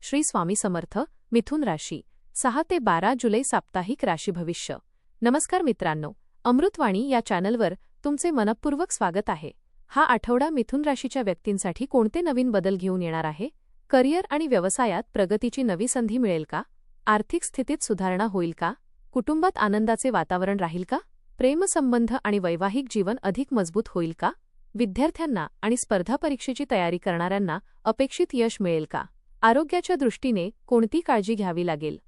श्री स्वामी समर्थ. मिथुन राशी 6 ते 12 जुलै साप्ताहिक राशी भविष्य. नमस्कार मित्रांनो, अमृतवाणी या चॅनलवर तुमचे मनपूर्वक स्वागत आहे. हा आठवडा मिथुन राशीच्या व्यक्तींसाठी कोणते नवीन बदल घेऊन येणार आहे? करिअर आणि व्यवसायात प्रगतीची नवी संधी मिळेल का? आर्थिक स्थितीत सुधारणा होईल का? कुटुंबात आनंदाचे वातावरण राहील का? प्रेमसंबंध आणि वैवाहिक जीवन अधिक मजबूत होईल का? विद्यार्थ्यांना आणि स्पर्धा परीक्षेची तयारी करणाऱ्यांना अपेक्षित यश मिळेल का? आरोग्याच्या दृष्टीने कोणती काळजी घ्यावी लागेल?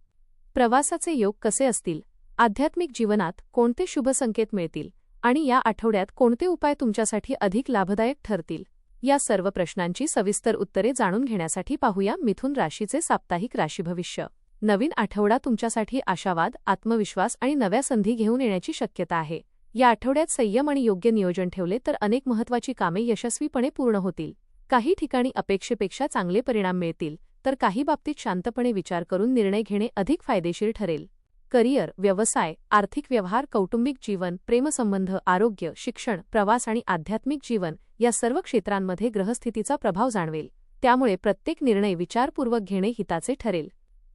प्रवासाचे योग कसे असतील? आध्यात्मिक जीवनात कोणते शुभ संकेत मिळतील? आणि या आठवड्यात कोणते उपाय तुमच्यासाठी अधिक लाभदायक ठरतील? या सर्व प्रश्नांची सविस्तर उत्तरे जाणून घेण्यासाठी पाहूया मिथुन राशीचे साप्ताहिक राशी भविष्य. नवीन आठवडा तुमच्यासाठी आशावाद, आत्मविश्वास आणि नव्या संधी घेऊन येण्याची शक्यता आहे. या आठवड्यात संयम आणि योग्य नियोजन ठेवले तर अनेक महत्त्वाची कामे यशस्वीपणे पूर्ण होतील. काही ठिकाणी अपेक्षेपेक्षा चांगले परिणाम मिळतील, तर काही बाबतीत शांतपणे विचार करून निर्णय घेणे अधिक फायदेशीर ठरेल. करिअर, व्यवसाय, आर्थिक व्यवहार, कौटुंबिक जीवन, प्रेमसंबंध, आरोग्य, शिक्षण, प्रवास आणि आध्यात्मिक जीवन या सर्व क्षेत्रांमध्ये ग्रहस्थितीचा प्रभाव जाणवेल. त्यामुळे प्रत्येक निर्णय विचारपूर्वक घेणे हिताचे ठरेल.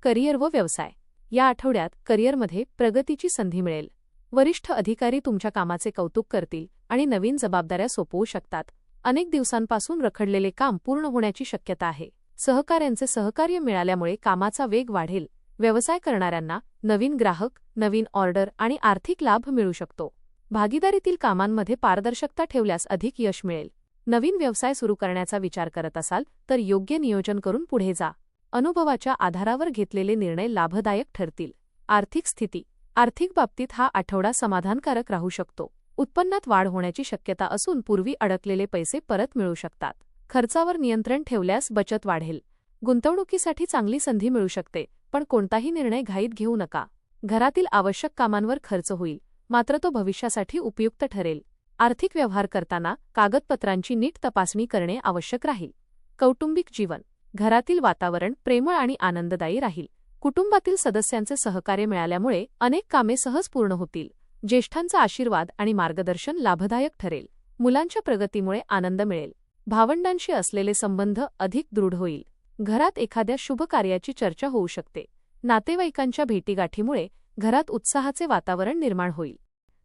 करिअर व व्यवसाय. या आठवड्यात करिअरमध्ये प्रगतीची संधी मिळेल. वरिष्ठ अधिकारी तुमच्या कामाचे कौतुक करतील आणि नवीन जबाबदाऱ्या सोपवू शकतात. अनेक दिवसांपासून रखडलेले काम पूर्ण होण्याची शक्यता आहे. सहकाऱ्यांचे सहकार्य मिळाल्यामुळे कामाचा वेग वाढेल. व्यवसाय करणाऱ्यांना नवीन ग्राहक, नवीन ऑर्डर आणि आर्थिक लाभ मिळू शकतो. भागीदारीतील कामांमध्ये पारदर्शकता ठेवल्यास अधिक यश मिळेल. नवीन व्यवसाय सुरू करण्याचा विचार करत असाल तर योग्य नियोजन करून पुढे जा. अनुभवाच्या आधारावर घेतलेले निर्णय लाभदायक ठरतील. आर्थिक स्थिती. आर्थिक बाबतीत हा आठवडा समाधानकारक राहू शकतो. उत्पन्नात वाढ होण्याची शक्यता असून पूर्वी अडकलेले पैसे परत मिळू शकतात. खर्चावर नियंत्रण ठेवल्यास बचत वाढेल. गुंतवणुकीसाठी चांगली संधी मिळू शकते, पण कोणताही निर्णय घाईत घेऊ नका. घरातील आवश्यक कामांवर खर्च होईल, मात्र तो भविष्यासाठी उपयुक्त ठरेल. आर्थिक व्यवहार करताना कागदपत्रांची नीट तपासणी करणे आवश्यक राहील. कौटुंबिक जीवन. घरातील वातावरण प्रेमळ आणि आनंददायी राहील. कुटुंबातील सदस्यांचे सहकार्य मिळाल्यामुळे अनेक कामे सहज पूर्ण होतील. ज्येष्ठांचा आशीर्वाद आणि मार्गदर्शन लाभदायक ठरेल. मुलांच्या प्रगतीमुळे आनंद मिळेल. भावंडांशी असलेले संबंध अधिक दृढ होईल. घरात एखाद्या शुभ कार्याची चर्चा होऊ शकते. नातेवाईकांच्या भेटीगाठीमुळे घरात उत्साहाचे वातावरण निर्माण होईल.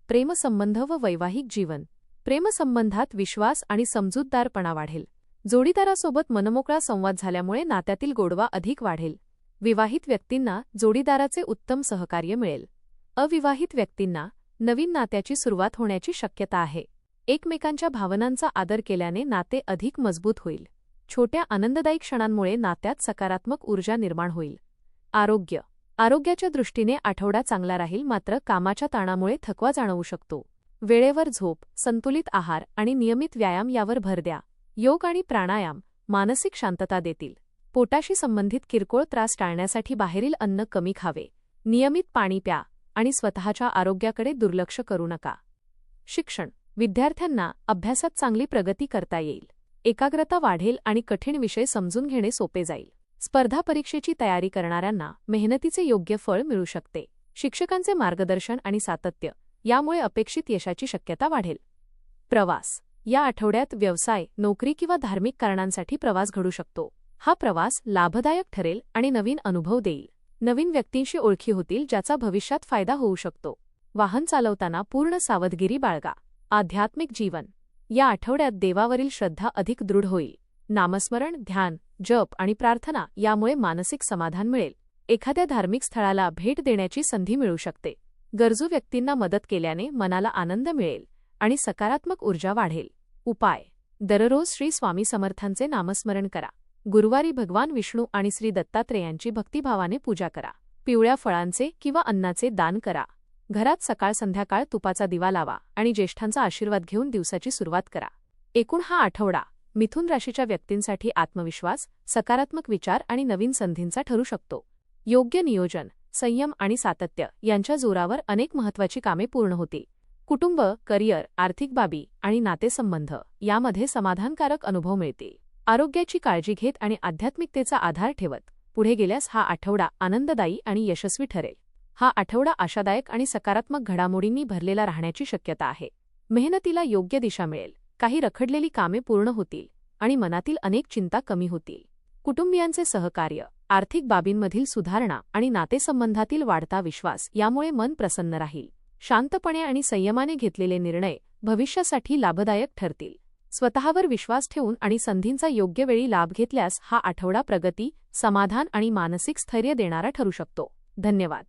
प्रेमसंबंध व वैवाहिक जीवन. प्रेमसंबंधात विश्वास आणि समजूतदारपणा वाढेल. जोडीदारासोबत मनमोकळा संवाद झाल्यामुळे नात्यातील गोडवा अधिक वाढेल. विवाहित व्यक्तींना जोडीदाराचे उत्तम सहकार्य मिळेल. अविवाहित व्यक्तींना नवीन नात्याची सुरुवात होण्याची शक्यता आहे. एकमेकांच्या भावनांचा आदर केल्याने नाते अधिक मजबूत होईल. छोट्या आनंददायी क्षणांमुळे नात्यात सकारात्मक ऊर्जा निर्माण होईल. आरोग्य. आरोग्याच्या दृष्टीने आठवडा चांगला राहील, मात्र कामाच्या ताणामुळे थकवा जाणवू शकतो. वेळेवर झोप, संतुलित आहार आणि नियमित व्यायाम यावर भर द्या. योग आणि प्राणायाम मानसिक शांतता देतील. पोटाशी संबंधित किरकोळ त्रास टाळण्यासाठी बाहेरील अन्न कमी खावे. नियमित पाणी प्या आणि स्वतःच्या आरोग्याकडे दुर्लक्ष करू नका. शिक्षण. विद्यार्थ्यांना अभ्यासात चांगली प्रगती करता येईल. एकाग्रता वाढेल आणि कठीण विषय समजून घेणे सोपे जाईल. स्पर्धा परीक्षेची तयारी करणाऱ्यांना मेहनतीचे योग्य फळ मिळू शकते. शिक्षकांचे मार्गदर्शन आणि सातत्य यामुळे अपेक्षित यशाची शक्यता वाढेल. प्रवास. या आठवड्यात व्यवसाय, नोकरी किंवा धार्मिक कारणांसाठी प्रवास घडू शकतो. हा प्रवास लाभदायक ठरेल आणि नवीन अनुभव देईल. नवीन व्यक्तींशी ओळखी होतील, ज्याचा भविष्यात फायदा होऊ शकतो. वाहन चालवताना पूर्ण सावधगिरी बाळगा. आध्यात्मिक जीवन. या आठवड्यात देवावरील श्रद्धा अधिक दृढ होईल. नामस्मरण, ध्यान, जप आणि प्रार्थना यामुळे मानसिक समाधान मिळेल. एखाद्या धार्मिक स्थळाला भेट देण्याची संधी मिळू शकते. गरजू व्यक्तींना मदत केल्याने मनाला आनंद मिळेल आणि सकारात्मक ऊर्जा वाढेल. उपाय. दररोज श्री स्वामी समर्थांचे नामस्मरण करा. गुरुवारी भगवान विष्णू आणि श्री दत्तात्रेयांची भक्तिभावाने पूजा करा. पिवळ्या फळांचे किंवा अन्नाचे दान करा. घरात सकाळ संध्याकाळ तुपाचा दिवा लावा आणि ज्येष्ठांचा आशीर्वाद घेऊन दिवसाची सुरुवात करा. एकूण हा आठवडा मिथुन राशीच्या व्यक्तींसाठी आत्मविश्वास, सकारात्मक विचार आणि नवीन संधींचा ठरू शकतो. योग्य नियोजन, संयम आणि सातत्य यांच्या जोरावर अनेक महत्त्वाची कामे पूर्ण होतील. कुटुंब, करिअर, आर्थिक बाबी आणि नातेसंबंध यामध्ये समाधानकारक अनुभव मिळतील. आरोग्याची काळजी घेत आणि आध्यात्मिकतेचा आधार ठेवत पुढे गेल्यास हा आठवडा आनंददायी आणि यशस्वी ठरेल. हा आठवडा आशादायक आणि सकारात्मक घडामोडींनी भरलेला राहण्याची शक्यता आहे. मेहनतीला योग्य दिशा मिळेल. काही रखडलेली कामे पूर्ण होतील आणि मनातील अनेक चिंता कमी होतील. कुटुंबियांचे सहकार्य, आर्थिक बाबींमधील सुधारणा आणि नातेसंबंधातील वाढता विश्वास यामुळे मन प्रसन्न राहील. शांतपणे आणि संयमाने घेतलेले निर्णय भविष्यासाठी लाभदायक ठरतील. स्वतःवर विश्वास ठेवून आणि संधींचा योग्य वेळी लाभ घेतल्यास हा आठवडा प्रगती, समाधान आणि मानसिक स्थैर्य देणारा ठरू शकतो. धन्यवाद.